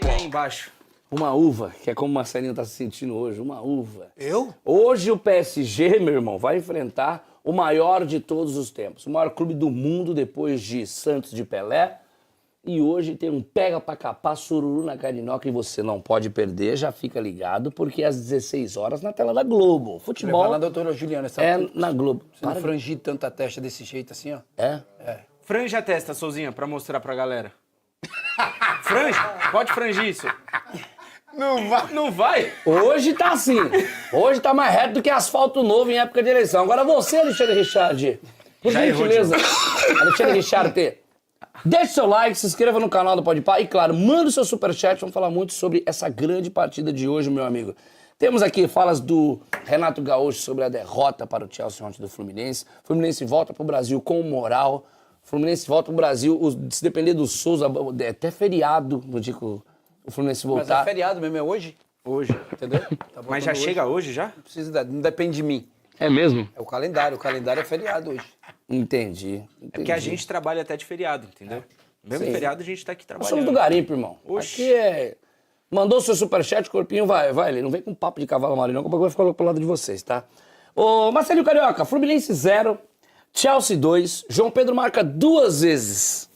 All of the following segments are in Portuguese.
Tem aí embaixo. Uma uva, que é como o Marcelinho tá se sentindo hoje, uma uva. Eu? Hoje o PSG, meu irmão, vai enfrentar o maior de todos os tempos. O maior clube do mundo depois de Santos de Pelé. E hoje tem um pega pra capar, sururu na carinoca e você não pode perder, já fica ligado, porque às 16 horas na tela da Globo. Futebol Levar na doutora Juliana, sabe? é na Globo. Você não frangir tanto a testa desse jeito assim, ó. É? Franja a testa, Souzinha, pra mostrar pra galera. Franja? Pode frangir isso. Não vai. Não vai? Hoje tá assim. Hoje tá mais reto do que asfalto novo em época de eleição. Agora você, Alexandre Richard, por Já errou, gentileza, Alexandre Richard, deixe seu like, se inscreva no canal do Podpah e, claro, manda o seu superchat. Vamos falar muito sobre essa grande partida de hoje, meu amigo. Temos aqui falas do Renato Gaúcho sobre a derrota para o Chelsea ontem do Fluminense. O Fluminense volta pro Brasil com moral. O Fluminense volta pro Brasil, se depender do Souza, é até feriado no dia que o Fluminense Mas voltar. é feriado mesmo, é hoje. Hoje. Entendeu? Tá Mas já voltando chega hoje já? Não precisa, não depende de mim. É mesmo? É o calendário é feriado hoje. Entendi. É porque a gente trabalha até de feriado, entendeu? Mesmo Sim. feriado a gente tá aqui Nós trabalhando. somos do garimpo, irmão. Oxi. Aqui é... Mandou seu superchat, corpinho, vai. Ele não vem com papo de cavalo marinho, não, que o bagulho vai ficar pro lado de vocês, tá? Ô, Marcelinho Carioca, Fluminense 0, Chelsea 2, João Pedro marca duas vezes,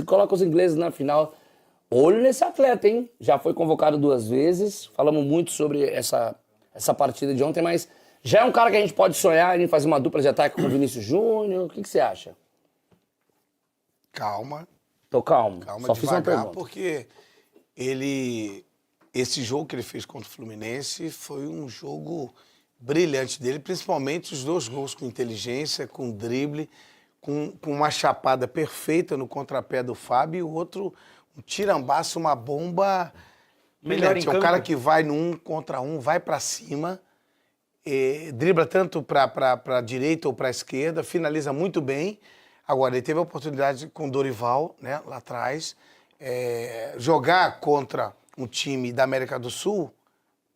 e coloca os ingleses na final. Olho nesse atleta, hein? Já foi convocado 2 vezes, falamos muito sobre essa partida de ontem, mas já é um cara que a gente pode sonhar em fazer uma dupla de ataque com o Vinícius Júnior. O que você acha? Calma, Tô calmo, calma, só fiz uma devagar, pergunta. porque esse jogo que ele fez contra o Fluminense foi um jogo brilhante dele, principalmente os 2 gols com inteligência, com drible, com uma chapada perfeita no contrapé do Fábio e o outro, um tirambaço, uma bomba Melhor brilhante. em É o campo. cara que vai no 1 contra 1, vai pra cima, dribla tanto pra direita ou pra esquerda, finaliza muito bem. Agora, ele teve a oportunidade com o Dorival, né, lá atrás, jogar contra um time da América do Sul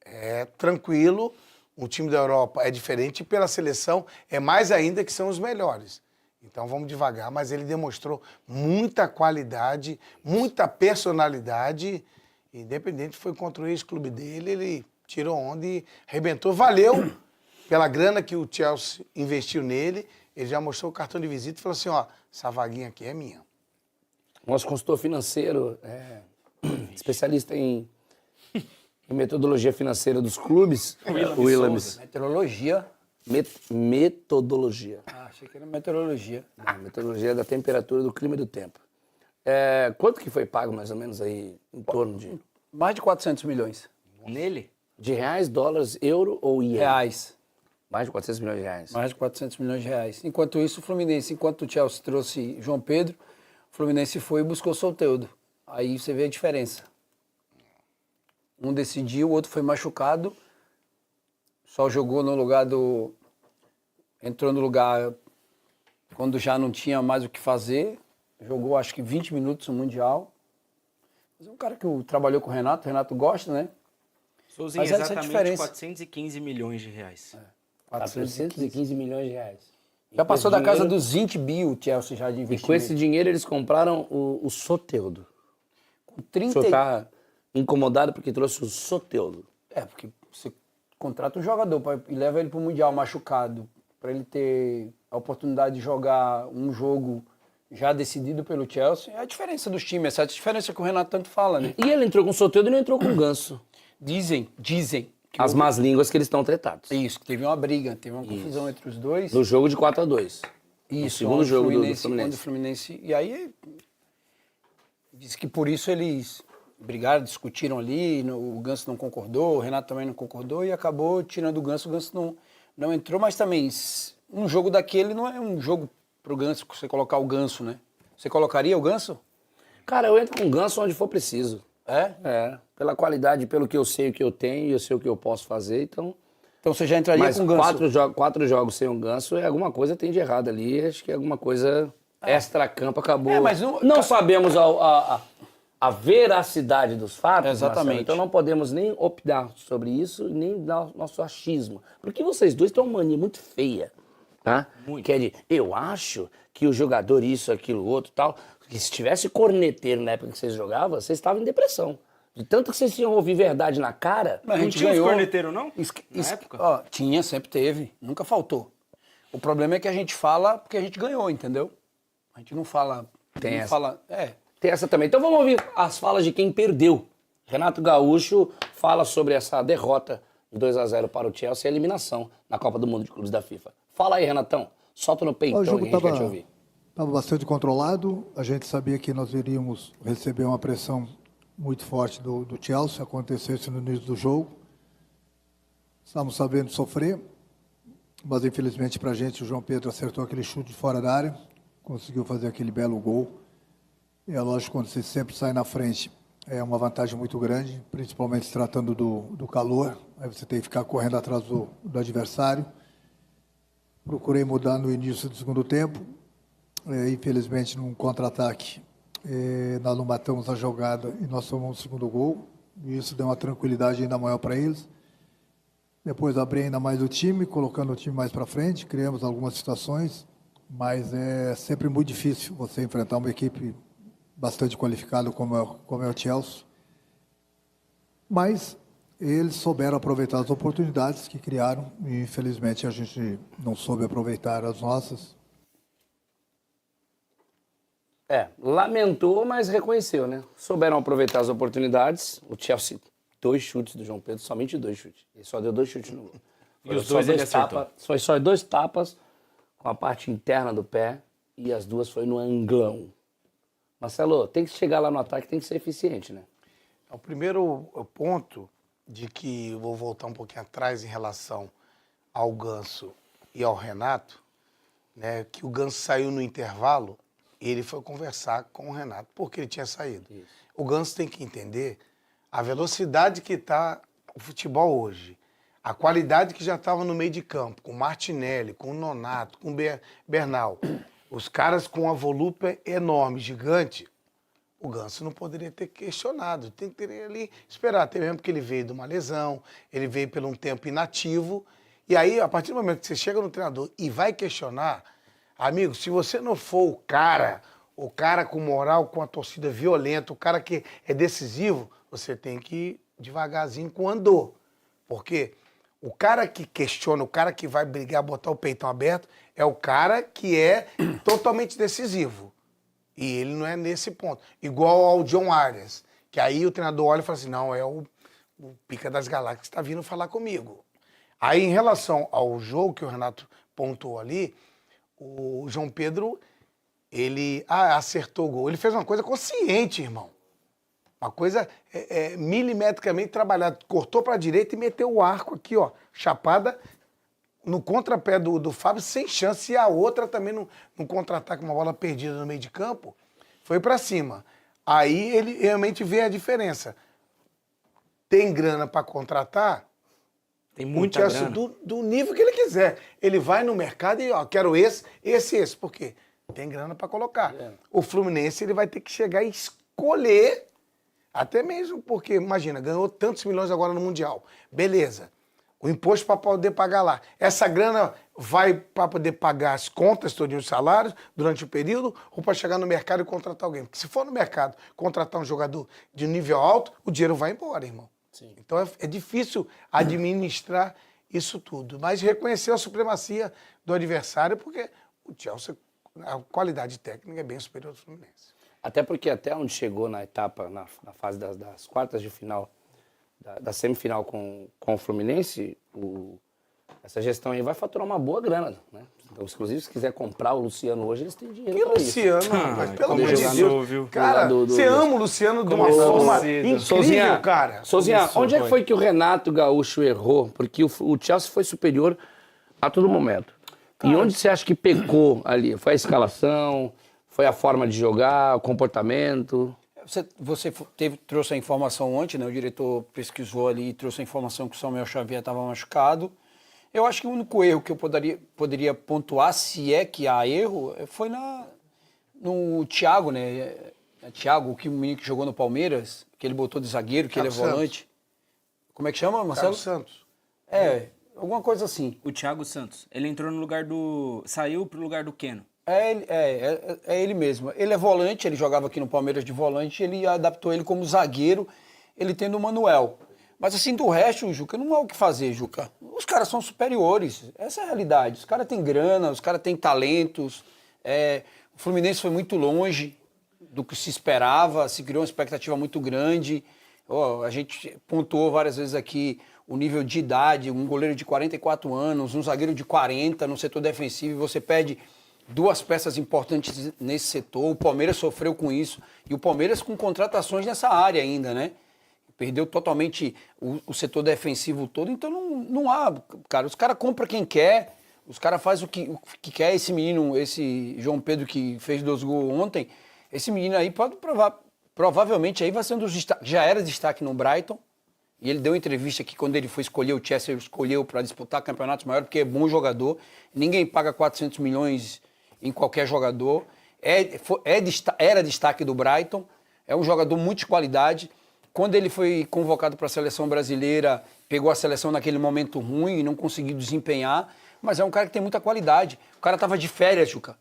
é tranquilo, o time da Europa é diferente e pela seleção é mais ainda que são os melhores. Então vamos devagar, mas ele demonstrou muita qualidade, muita personalidade, independente foi contra o ex-clube dele, ele tirou onda e arrebentou. Valeu pela grana que o Chelsea investiu nele, ele já mostrou o cartão de visita e falou assim, ó, essa vaguinha aqui é minha. Nosso consultor financeiro, especialista em metodologia financeira dos clubes, Williams. Meteorologia. Metodologia. Ah, achei que era meteorologia. Não, metodologia da temperatura, do clima e do tempo. Quanto que foi pago, mais ou menos, aí, em torno de... Mais de 400 milhões. Nele? De reais, dólares, euro ou iene? Reais. Mais de 400 milhões de reais. Mais de 400 milhões de reais. Enquanto isso, o Fluminense, enquanto o Chelsea trouxe João Pedro, o Fluminense foi e buscou Soteldo. Aí você vê a diferença. Um decidiu, o outro foi machucado, só jogou no lugar do... Entrou no lugar quando já não tinha mais o que fazer, jogou acho que 20 minutos no Mundial. Mas é um cara que trabalhou com o Renato gosta, né? Souzinha, Mas essa é a exatamente diferença. 415 milhões de reais. 415 milhões de reais. Já passou da casa dinheiro- dos 20 bi o Chelsea já de E investimento. com esse dinheiro eles compraram o Soteldo. Com O 30 senhor tá incomodado porque trouxe o Soteldo. porque você contrata um jogador e leva ele para o Mundial machucado, para ele ter a oportunidade de jogar um jogo já decidido pelo Chelsea. É a diferença dos times, essa diferença que o Renato tanto fala, né? E ele entrou com o Soteldo e não entrou com o Ganso. Dizem que As más línguas que eles estão tretados. Isso, que teve uma briga, teve uma confusão entre os dois. No jogo de 4-2. Isso, segundo onde jogo do Fluminense, Fluminense. onde o Fluminense. E aí, diz que por isso eles brigaram, discutiram ali, o Ganso não concordou, o Renato também não concordou e acabou tirando o Ganso não entrou, mas também um jogo daquele não é um jogo pro Ganso, você colocar o Ganso, né? Você colocaria o Ganso? Cara, eu entro com o Ganso onde for preciso. É? Pela qualidade, pelo que eu sei o que eu tenho e eu sei o que eu posso fazer, então... Então você já entraria Mas com o Ganso? 4 jogos sem um Ganso, alguma coisa tem de errado ali, acho que alguma coisa extra-campo acabou. Mas não sabemos a veracidade dos fatos, Exatamente. Marcelo, então não podemos nem optar sobre isso, nem dar o nosso achismo. Porque vocês dois têm uma mania muito feia, tá? Muito. Que é de, eu acho que o jogador isso, aquilo, outro, tal... Porque se tivesse corneteiro na época que vocês jogavam, vocês estavam em depressão. De tanto que vocês tinham ouvir verdade na cara. Mas a Não gente tinha os ganhou. corneteiros, não? Na época? Ó, tinha, sempre teve. Nunca faltou. O problema é que a gente fala porque a gente ganhou, entendeu? A gente não fala... Tem não essa. fala, Tem essa também. Então vamos ouvir as falas de quem perdeu. Renato Gaúcho fala sobre essa derrota de 2-0 para o Chelsea e a eliminação na Copa do Mundo de Clubes da FIFA. Fala aí, Renatão. Solta no peitão O que a jogo gente quer te ouvir. estava bastante controlado. A gente sabia que nós iríamos receber uma pressão muito forte do Chelsea, acontecesse no início do jogo. Estávamos sabendo sofrer, mas infelizmente para a gente o João Pedro acertou aquele chute de fora da área, conseguiu fazer aquele belo gol. E é lógico, quando você sempre sai na frente, é uma vantagem muito grande, principalmente se tratando do calor. Aí você tem que ficar correndo atrás do adversário. Procurei mudar no início do segundo tempo. Infelizmente, num contra-ataque, nós não matamos a jogada e nós tomamos o segundo gol. E isso deu uma tranquilidade ainda maior para eles. Depois abri ainda mais o time, colocando o time mais para frente. Criamos algumas situações, mas é sempre muito difícil você enfrentar uma equipe bastante qualificada como é o Chelsea. Mas eles souberam aproveitar as oportunidades que criaram e infelizmente a gente não soube aproveitar as nossas. Lamentou, mas reconheceu, né? Souberam aproveitar as oportunidades. O Chelsea, 2 chutes do João Pedro, somente 2 chutes. Ele só deu 2 chutes no gol. E os dois ele acertou. Foi só 2 tapas com a parte interna do pé e as 2 foi no anglão. Marcelo, tem que chegar lá no ataque, tem que ser eficiente, né? O primeiro ponto de que vou voltar um pouquinho atrás em relação ao Ganso e ao Renato, né, que o Ganso saiu no intervalo, ele foi conversar com o Renato, porque ele tinha saído. Isso. O Ganso tem que entender a velocidade que está o futebol hoje, a qualidade que já estava no meio de campo, com o Martinelli, com o Nonato, com o Bernal, os caras com uma volúpia enorme, gigante. O Ganso não poderia ter questionado, tem que ter ali esperar, até mesmo porque ele veio de uma lesão, ele veio por um tempo inativo, e aí, a partir do momento que você chega no treinador e vai questionar, amigo, se você não for o cara com moral, com a torcida violenta, o cara que é decisivo, você tem que ir devagarzinho com o andor, porque o cara que questiona, o cara que vai brigar, botar o peitão aberto, é o cara que é totalmente decisivo. E ele não é nesse ponto. Igual ao John Arias, que aí o treinador olha e fala assim, não, é o pica das galáxias que está vindo falar comigo. Aí, em relação ao jogo que o Renato pontuou ali, o João Pedro, ele acertou o gol. Ele fez uma coisa consciente, irmão. Uma coisa milimetricamente trabalhada. Cortou para a direita e meteu o arco aqui, ó, chapada no contrapé do Fábio, sem chance. E a outra também, no contra-ataque, uma bola perdida no meio de campo, foi para cima. Aí ele realmente vê a diferença. Tem grana para contratar? Tem muita grana. Do nível que ele quiser. Ele vai no mercado e, ó, quero esse. Por quê? Tem grana para colocar. O Fluminense, ele vai ter que chegar e escolher, até mesmo porque, imagina, ganhou tantos milhões agora no Mundial. Beleza. O imposto para poder pagar lá. Essa grana vai para poder pagar as contas, todos os salários, durante o período, ou para chegar no mercado e contratar alguém. Porque se for no mercado contratar um jogador de nível alto, o dinheiro vai embora, irmão. Sim. Então é difícil administrar isso tudo. Mas reconhecer a supremacia do adversário, porque o Chelsea, a qualidade técnica é bem superior ao Fluminense. Até porque até onde chegou na etapa, na fase das quartas de final, da semifinal com o Fluminense, essa gestão aí vai faturar uma boa grana, né? Então, inclusive, se quiser comprar o Luciano hoje, eles têm dinheiro Que pra Luciano, isso. rapaz? Pelo como amor de jogador, Deus. viu? Cara, você ama o Luciano de uma forma incrível, cara. Sozinha, onde é que foi que o Renato Gaúcho errou? Porque o Chelsea foi superior a todo momento. Cara, e onde você acha que pecou ali? Foi a escalação? Foi a forma de jogar? O comportamento? Você trouxe a informação ontem, né? O diretor pesquisou ali e trouxe a informação que o Samuel Xavier estava machucado. Eu acho que o único erro que eu poderia pontuar, se é que há erro, foi no Thiago, né? Thiago, o menino que jogou no Palmeiras, que ele botou de zagueiro, que ele é volante. Como é que chama, Marcelo? Carlos Santos. Alguma coisa assim. O Thiago Santos. Ele entrou no lugar do... Saiu pro lugar do Keno. É ele mesmo. Ele é volante, ele jogava aqui no Palmeiras de volante, ele adaptou ele como zagueiro, ele tendo o Manuel. Mas assim, do resto, Juca, não há o que fazer, Juca. Os caras são superiores, essa é a realidade. Os caras têm grana, os caras têm talentos. O Fluminense foi muito longe do que se esperava, se criou uma expectativa muito grande. A gente pontuou várias vezes aqui o nível de idade, um goleiro de 44 anos, um zagueiro de 40 no setor defensivo, e você perde duas peças importantes nesse setor. O Palmeiras sofreu com isso, e o Palmeiras com contratações nessa área ainda, né? Perdeu totalmente o setor defensivo todo, então não há, cara, os caras compram quem quer, os caras fazem o que quer. Esse menino, esse João Pedro que fez 2 gols ontem, esse menino aí pode provar, provavelmente aí vai ser um dos destaques, já era destaque no Brighton, e ele deu entrevista que quando ele foi escolher, o Chelsea escolheu para disputar campeonatos maiores, porque é bom jogador, ninguém paga 400 milhões em qualquer jogador, era destaque do Brighton, é um jogador muito de qualidade. Quando ele foi convocado para a seleção brasileira, pegou a seleção naquele momento ruim e não conseguiu desempenhar, mas é um cara que tem muita qualidade. O cara estava de férias, Juca.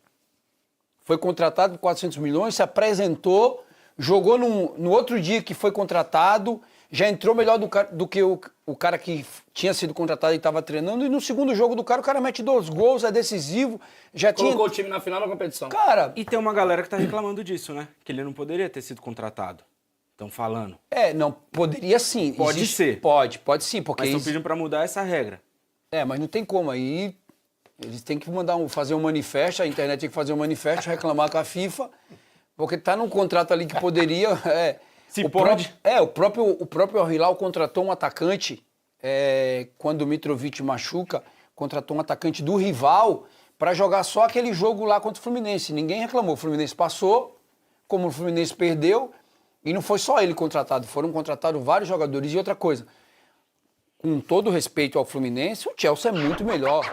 Foi contratado por 400 milhões, se apresentou, jogou no outro dia que foi contratado, já entrou melhor do que o cara que tinha sido contratado e estava treinando, e no segundo jogo do cara, o cara mete 2 gols, é decisivo, já Colocou o time na final da competição. Cara, E tem uma galera que tá reclamando disso, né? Que ele não poderia ter sido contratado. Estão falando. não, poderia sim. Pode ser. Pode sim, porque Mas estão isso... pedindo pra mudar essa regra. mas não tem como. Aí eles têm que fazer um manifesto, a internet tem que fazer um manifesto, reclamar com a FIFA, porque tá num contrato ali que poderia... Se pode. O próprio Al Hilal contratou um atacante, quando o Mitrovic machuca, contratou um atacante do rival para jogar só aquele jogo lá contra o Fluminense. Ninguém reclamou. O Fluminense passou, como o Fluminense perdeu, e não foi só ele contratado, foram contratados vários jogadores. E outra coisa, com todo respeito ao Fluminense, o Chelsea é muito melhor.